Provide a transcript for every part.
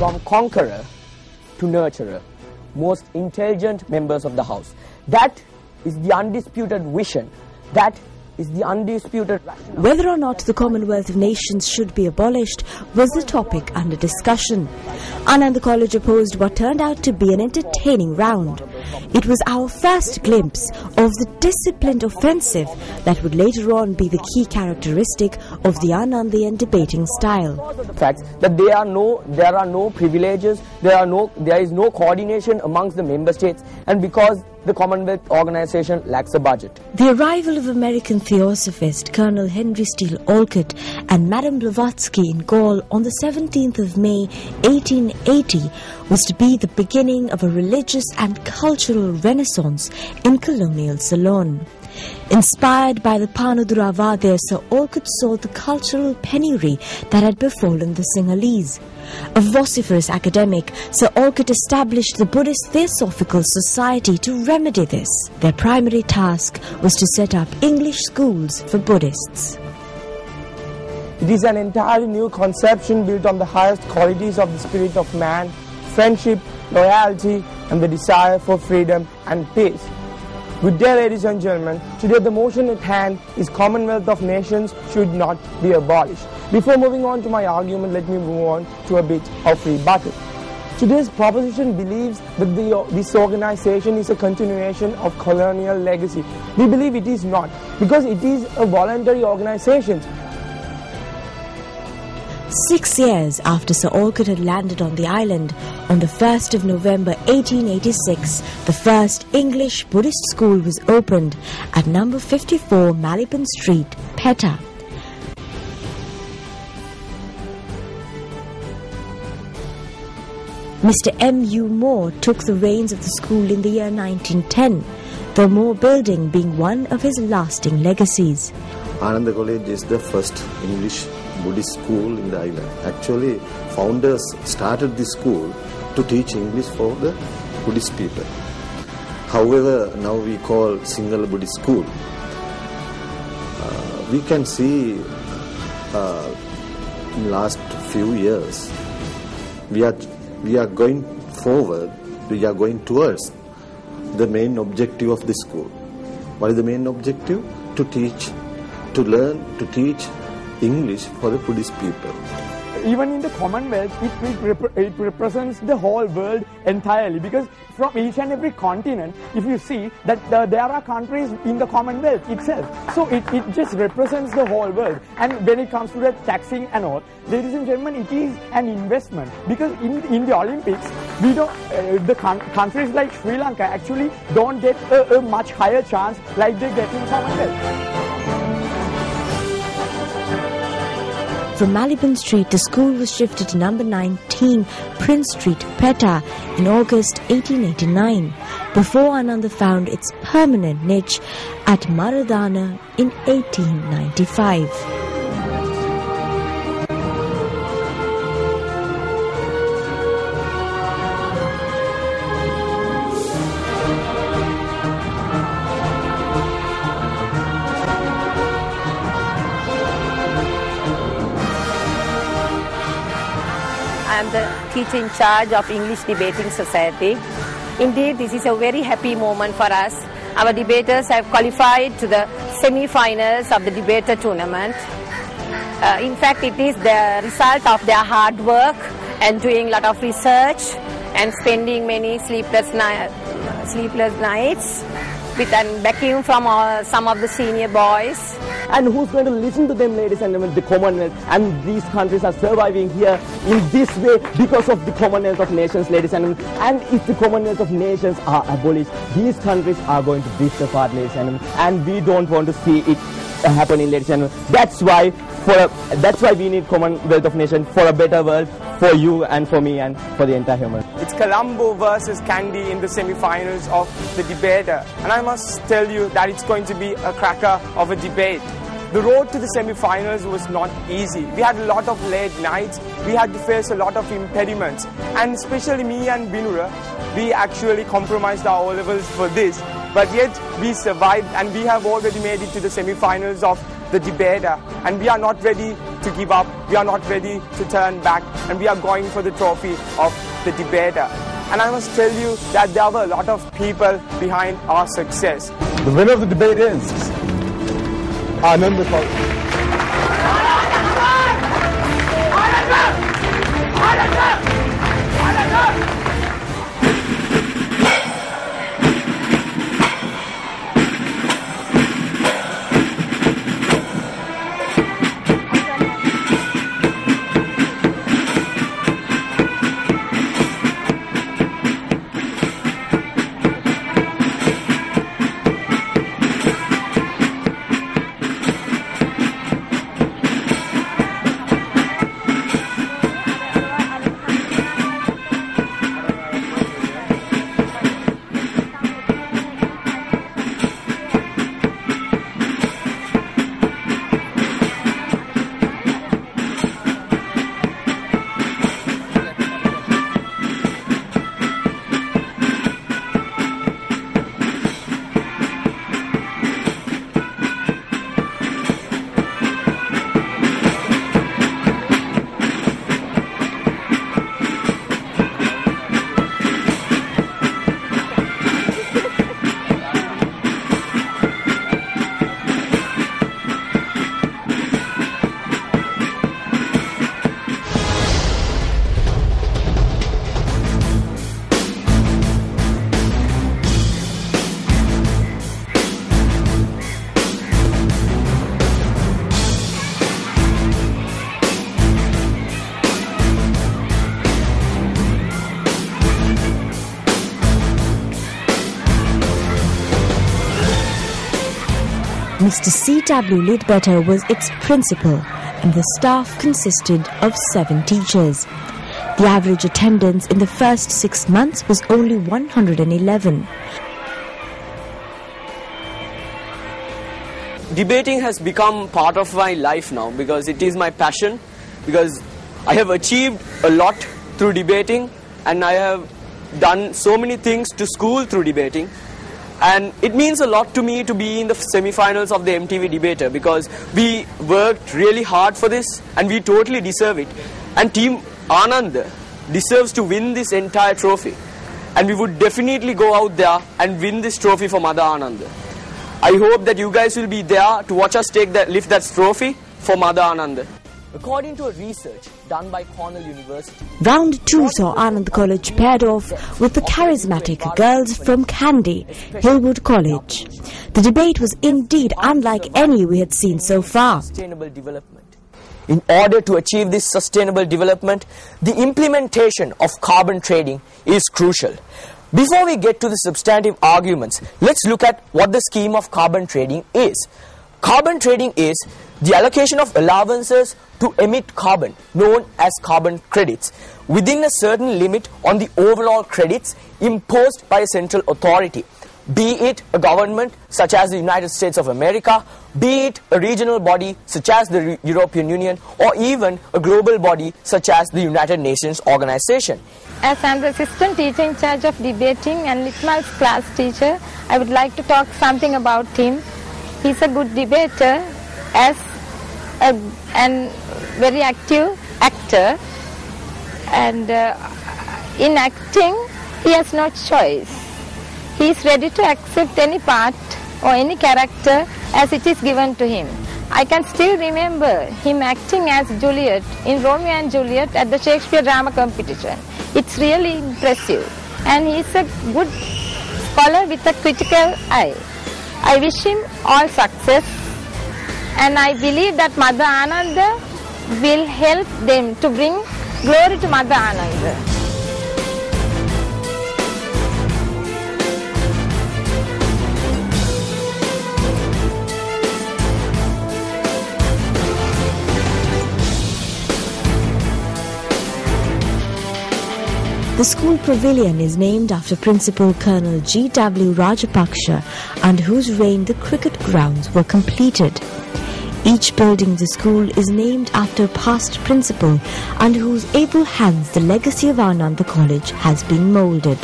from conqueror to nurturer, most intelligent members of the house. That is the undisputed vision. That is the undisputed rationale. Whether or not the Commonwealth of Nations should be abolished was the topic under discussion. Ananda College opposed what turned out to be an entertaining round. It was our first glimpse of the disciplined offensive that would later on be the key characteristic of the Anandian debating style. The facts that there are no privileges, there is no coordination amongst the member states, and because the Commonwealth organization lacks a budget. The arrival of American theosophist Colonel Henry Steele Olcott and Madame Blavatsky in Gaul on the 17th of May 1880 was to be the beginning of a religious and cultural renaissance in colonial Ceylon. Inspired by the Panudurava there, Sir Olcott saw the cultural penury that had befallen the Sinhalese. A vociferous academic, Sir Olcott established the Buddhist Theosophical Society to remedy this. Their primary task was to set up English schools for Buddhists. It is an entirely new conception built on the highest qualities of the spirit of man, friendship, loyalty, and the desire for freedom and peace. Good day, ladies and gentlemen. Today the motion at hand is Commonwealth of Nations should not be abolished. Before moving on to my argument, let me move on to a bit of rebuttal. Today's proposition believes that this organization is a continuation of colonial legacy. We believe it is not, because it is a voluntary organization. 6 years after Sir Olcott had landed on the island, on the 1st of November 1886, the first English Buddhist school was opened at number 54 Maliban Street, Petta. Mr. M.U. Moore took the reins of the school in the year 1910, the Moore Building being one of his lasting legacies. Ananda College is the first English Buddhist school in the island. Actually, founders started this school to teach English for the Buddhist people. However, now we call Sinhala Buddhist school. We can see in last few years, we are going forward, we are going towards the main objective of the school. What is the main objective? To teach, to learn, to teach English for the Buddhist people. Even in the Commonwealth, it represents the whole world entirely, because from each and every continent, if you see that there are countries in the Commonwealth itself. So it just represents the whole world. And when it comes to the taxing and all, ladies and gentlemen, it is an investment, because in the Olympics, we don't, the countries like Sri Lanka actually don't get a much higher chance like they get in Commonwealth. From Maliban Street, the school was shifted to number 19 Prince Street, Petta in August 1889, before Ananda found its permanent niche at Maradana in 1895. I am the teacher in charge of English Debating Society. Indeed, this is a very happy moment for us. Our debaters have qualified to the semi-finals of the debater tournament. In fact, it is the result of their hard work and doing a lot of research and spending many sleepless nights with a backing from some of the senior boys. And who's going to listen to them, ladies and gentlemen? The Commonwealth. And these countries are surviving here in this way because of the Commonwealth of Nations, ladies and gentlemen. And if the Commonwealth of Nations are abolished, these countries are going to drift apart, ladies and gentlemen. And we don't want to see it happening, ladies and gentlemen. That's why we need Commonwealth of Nations, for a better world, for you and for me and for the entire human. It's Colombo versus Kandy in the semi-finals of the debater. And I must tell you that it's going to be a cracker of a debate. The road to the semi-finals was not easy. We had a lot of late nights. We had to face a lot of impediments. And especially me and Binura, we actually compromised our O-levels for this. But yet we survived, and we have already made it to the semi-finals of the debater, and we are not ready to give up, we are not ready to turn back, and we are going for the trophy of the debater. And I must tell you that there were a lot of people behind our success. The winner of the debate is Anand College. Mr. C.W. Leadbetter was its principal, and the staff consisted of 7 teachers. The average attendance in the first 6 months was only 111. Debating has become part of my life now because it is my passion, because I have achieved a lot through debating, and I have done so many things to school through debating. And it means a lot to me to be in the semi-finals of the MTV Debater, because we worked really hard for this and we totally deserve it. And Team Anand deserves to win this entire trophy. And we would definitely go out there and win this trophy for Mother Anand. I hope that you guys will be there to watch us lift that trophy for Mother Anand. According to a research done by Cornell University, Round 2 saw Anand College paired off with the charismatic girls from Kandy, Hillwood College. The debate was indeed unlike any we had seen so far. Sustainable development. In order to achieve this sustainable development, the implementation of carbon trading is crucial. Before we get to the substantive arguments, let's look at what the scheme of carbon trading is. Carbon trading is the allocation of allowances to emit carbon, known as carbon credits, within a certain limit on the overall credits imposed by a central authority, be it a government such as the United States of America, be it a regional body such as the European Union, or even a global body such as the United Nations Organization. As I am the assistant teacher in charge of debating and Litmal's class teacher, I would like to talk something about him. He's a good debater, and very active actor, and in acting he has no choice. He is ready to accept any part or any character as it is given to him. I can still remember him acting as Juliet in Romeo and Juliet at the Shakespeare drama competition. It's really impressive, and he is a good scholar with a critical eye. I wish him all success, and I believe that Mother Ananda will help them to bring glory to Mother Ananda. The school pavilion is named after Principal Colonel G.W. Rajapaksha, under whose reign the cricket grounds were completed. Each building in the school is named after a past principal, under whose able hands the legacy of Ananda College has been moulded.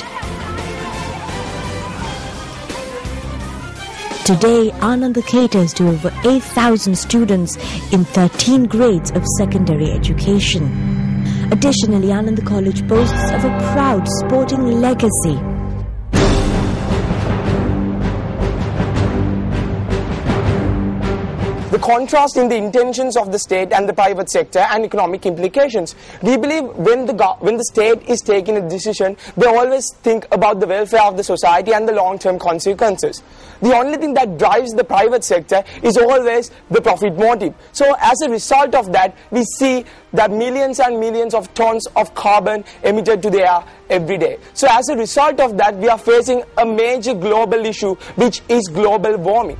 Today, Ananda caters to over 8,000 students in 13 grades of secondary education. Additionally, Ananda College boasts of a proud sporting legacy. The contrast in the intentions of the state and the private sector and economic implications. We believe when the state is taking a decision, they always think about the welfare of the society and the long-term consequences. The only thing that drives the private sector is always the profit motive. So as a result of that, we see that millions and millions of tons of carbon emitted to the air every day. So as a result of that, we are facing a major global issue, which is global warming.